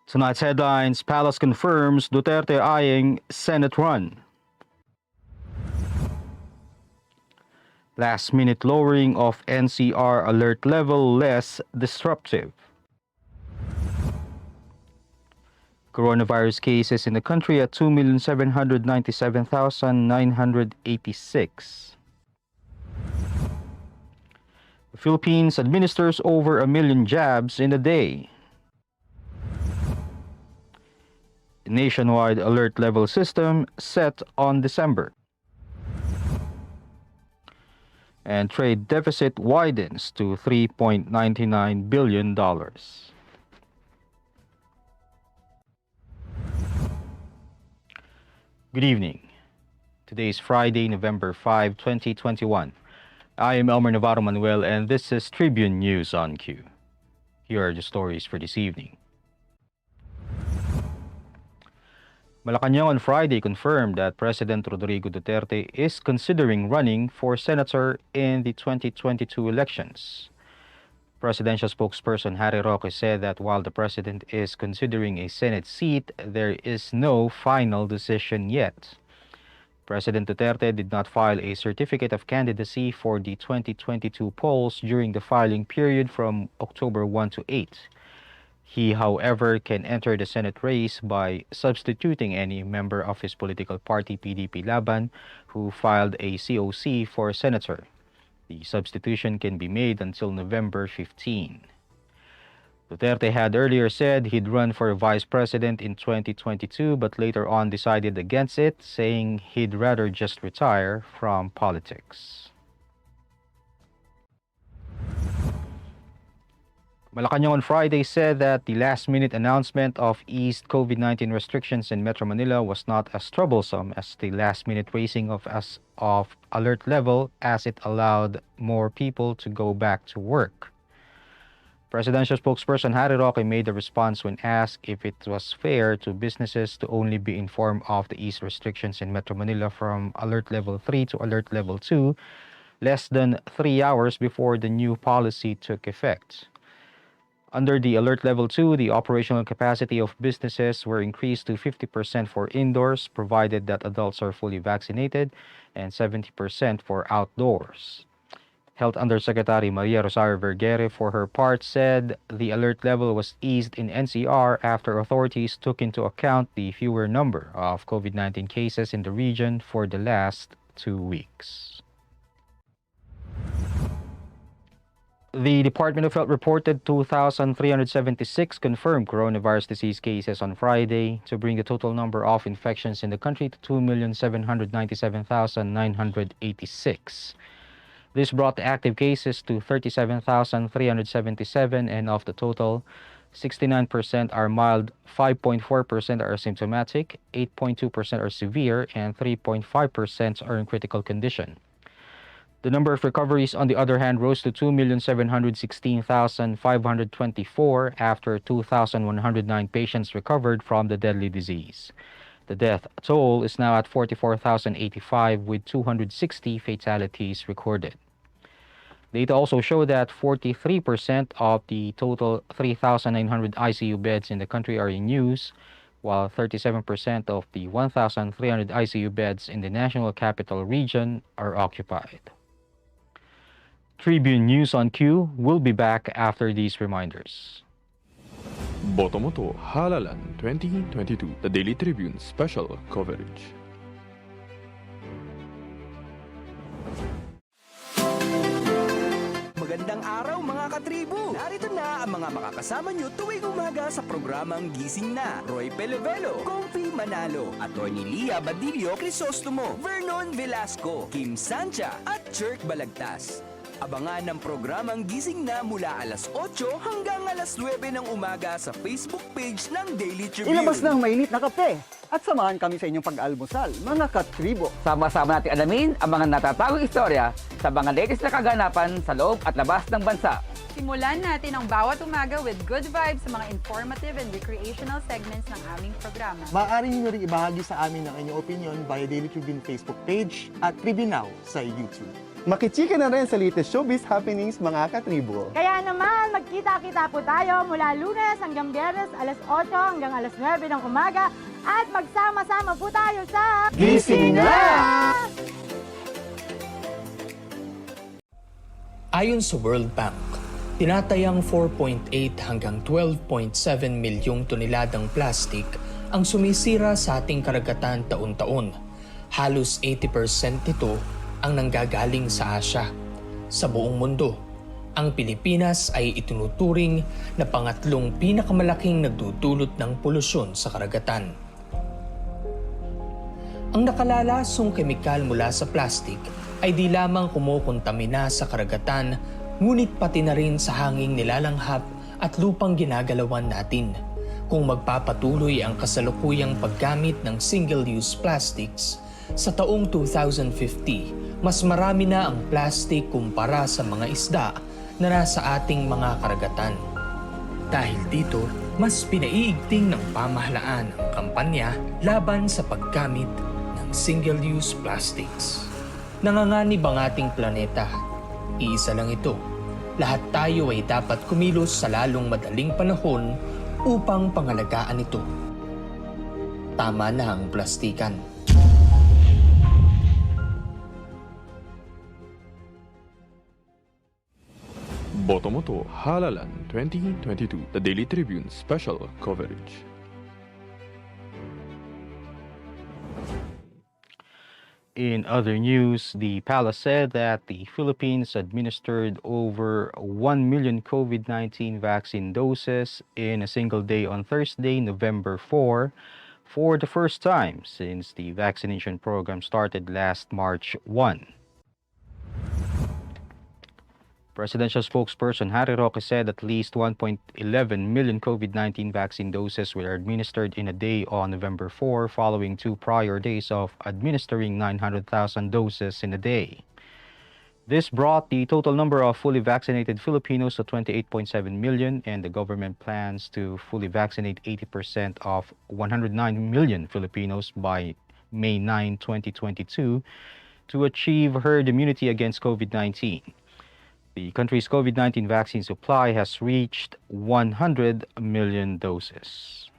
Tonight's headlines: Palace confirms Duterte eyeing Senate run. Last-minute lowering of NCR alert level less disruptive. Coronavirus cases in the country at 2,797,986. The Philippines administers over 1 million jabs in a day. The nationwide alert level system set on December. And trade deficit widens to $3.99 billion. Good evening. Today is Friday, November 5, 2021. I am Elmer Navarro Manuel, and this is Tribune News on Q. Here are the stories for this evening. Malacanang on Friday confirmed that President Rodrigo Duterte is considering running for senator in the 2022 elections. Presidential spokesperson Harry Roque said that while the president is considering a Senate seat, there is no final decision yet. President Duterte did not file a certificate of candidacy for the 2022 polls during the filing period from October 1 to 8. He, however, can enter the Senate race by substituting any member of his political party PDP Laban who filed a COC for senator. The substitution can be made until November 15. Duterte had earlier said he'd run for vice president in 2022 but later on decided against it, saying he'd rather just retire from politics. Malacanang on Friday said that the last-minute announcement of eased COVID-19 restrictions in Metro Manila was not as troublesome as the last-minute raising of alert level, as it allowed more people to go back to work. Presidential spokesperson Harry Roque made a response when asked if it was fair to businesses to only be informed of the eased restrictions in Metro Manila from alert level 3 to alert level 2 less than 3 hours before the new policy took effect. Under the alert level 2, the operational capacity of businesses were increased to 50% for indoors, provided that adults are fully vaccinated, and 70% for outdoors. Health Undersecretary Maria Rosario Vergere, for her part, said the alert level was eased in NCR after authorities took into account the fewer number of COVID-19 cases in the region for the last 2 weeks. The Department of Health reported 2,376 confirmed coronavirus disease cases on Friday to bring the total number of infections in the country to 2,797,986. This brought the active cases to 37,377, and of the total, 69% are mild, 5.4% are asymptomatic, 8.2% are severe, and 3.5% are in critical condition. The number of recoveries, on the other hand, rose to 2,716,524 after 2,109 patients recovered from the deadly disease. The death toll is now at 44,085 with 260 fatalities recorded. Data also show that 43% of the total 3,900 ICU beds in the country are in use, while 37% of the 1,300 ICU beds in the National Capital Region are occupied. Tribune News on Q will be back after these reminders. Botomoto Halalan 2022, the Daily Tribune special coverage. Magandang araw mga katribo! Narito na ang mga makakasama nyo tuwing umaga sa programang Gising Na. Roy Pelovelo, Comfy Manalo, Atty. Lia Badillo Crisostomo, Vernon Velasco, Kim Sancha at Jerk Balagtas. Abangan ang programang Gising Na mula alas 8 hanggang alas 9 ng umaga sa Facebook page ng Daily Tribune. Ilabas na ang mainit na kape at samahan kami sa inyong pag-almusal, mga katribo. Sama-sama natin alamin ang mga natatagong istorya sa mga latest na kaganapan sa loob at labas ng bansa. Simulan natin ang bawat umaga with good vibes sa mga informative and recreational segments ng aming programa. Maaari niyo rin ibahagi sa amin ang inyong opinion via Daily Tribune Facebook page at Tribune Now sa YouTube. Makichika na rin sa latest showbiz happenings mga katribo. Kaya naman, magkita-kita po tayo mula Lunes hanggang Biyernes, alas 8 hanggang alas 9 ng umaga at magsama-sama po tayo sa Gising na! Ayon sa World Bank, tinatayang 4.8 hanggang 12.7 milyong toneladang plastic ang sumisira sa ating karagatan taon-taon. Halos 80% nito ang nanggagaling sa Asya. Sa buong mundo, ang Pilipinas ay itinuturing na pangatlong pinakamalaking nagdudulot ng polusyon sa karagatan. Ang nakalalasong kemikal mula sa plastic ay di lamang kumukontamina sa karagatan, ngunit pati na rin sa hanging nilalanghap at lupang ginagalawan natin. Kung magpapatuloy ang kasalukuyang paggamit ng single-use plastics, sa taong 2050, mas marami na ang plastic kumpara sa mga isda na nasa ating mga karagatan. Dahil dito, mas pinaiigting ng pamahalaan ang kampanya laban sa paggamit ng single-use plastics. Nanganganib ang ating planeta. Iisa lang ito. Lahat tayo ay dapat kumilos sa lalong madaling panahon upang pangalagaan ito. Tama na ang plastikan. Botomoto Halalan 2022, the Daily Tribune special coverage. In other news, the palace said that the Philippines administered over 1 million COVID-19 vaccine doses in a single day on Thursday, November 4, for the first time since the vaccination program started last March 1. Presidential spokesperson Harry Roque said at least 1.11 million COVID-19 vaccine doses were administered in a day on November 4, following 2 prior days of administering 900,000 doses in a day. This brought the total number of fully vaccinated Filipinos to 28.7 million, and the government plans to fully vaccinate 80% of 109 million Filipinos by May 9, 2022 to achieve herd immunity against COVID-19. The country's COVID-19 vaccine supply has reached 100 million doses.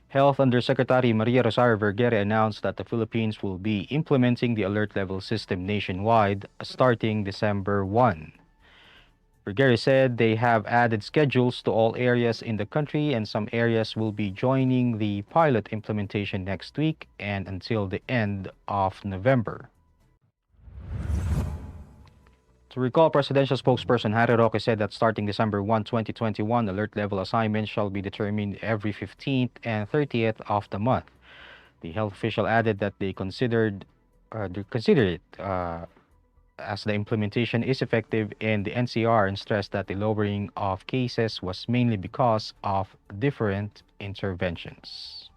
Health Undersecretary Maria Rosario Vergere announced that the Philippines will be implementing the alert level system nationwide starting December 1. Vergere said they have added schedules to all areas in the country, and some areas will be joining the pilot implementation next week and until the end of November. To recall, presidential spokesperson Harry Roque said that starting December 1, 2021, alert level assignments shall be determined every 15th and 30th of the month. The health official added that they consider it as the implementation is effective in the NCR, and stressed that the lowering of cases was mainly because of different interventions.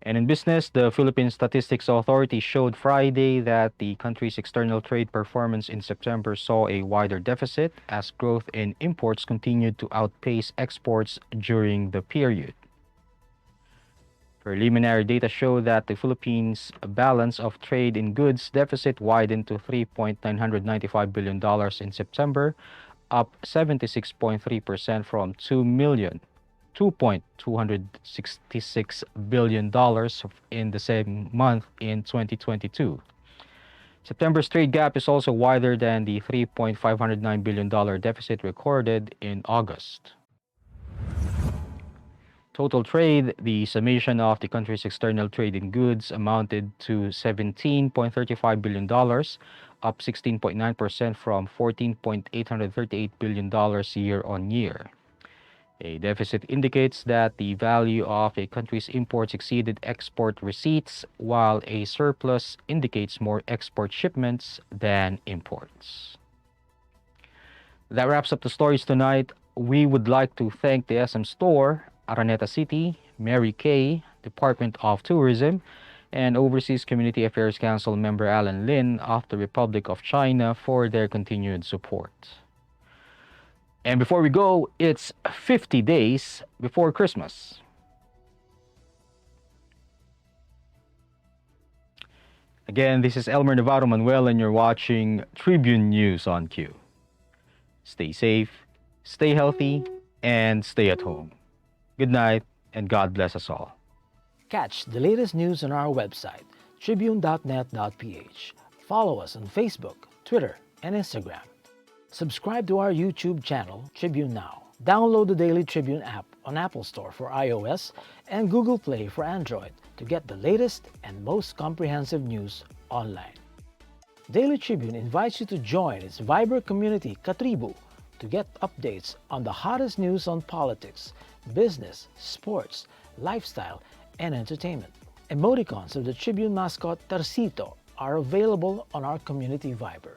And in business, the Philippine Statistics Authority showed Friday that the country's external trade performance in September saw a wider deficit as growth in imports continued to outpace exports during the period. Preliminary data show that the Philippines' balance of trade in goods deficit widened to $3.995 billion in September, up 76.3% from $2.266 billion in the same month in 2022. September's trade gap is also wider than the $3.509 billion deficit recorded in August. Total trade, the summation of the country's external trade in goods, amounted to $17.35 billion, up 16.9% from $14.838 billion year on year. A deficit indicates that the value of a country's imports exceeded export receipts, while a surplus indicates more export shipments than imports. That wraps up the stories tonight. We would like to thank the SM Store, Araneta City, Mary Kay, Department of Tourism, and Overseas Community Affairs Council member Alan Lin of the Republic of China for their continued support. And before we go, it's 50 days before Christmas. Again, this is Elmer Navarro Manuel, and you're watching Tribune News on Q. Stay safe, stay healthy, and stay at home. Good night, and God bless us all. Catch the latest news on our website, tribune.net.ph. Follow us on Facebook, Twitter, and Instagram. Subscribe to our YouTube channel, Tribune Now. Download the Daily Tribune app on Apple Store for iOS and Google Play for Android to get the latest and most comprehensive news online. Daily Tribune invites you to join its Viber community, Katribu, to get updates on the hottest news on politics, business, sports, lifestyle, and entertainment. Emoticons of the Tribune mascot Tarcito are available on our community Viber.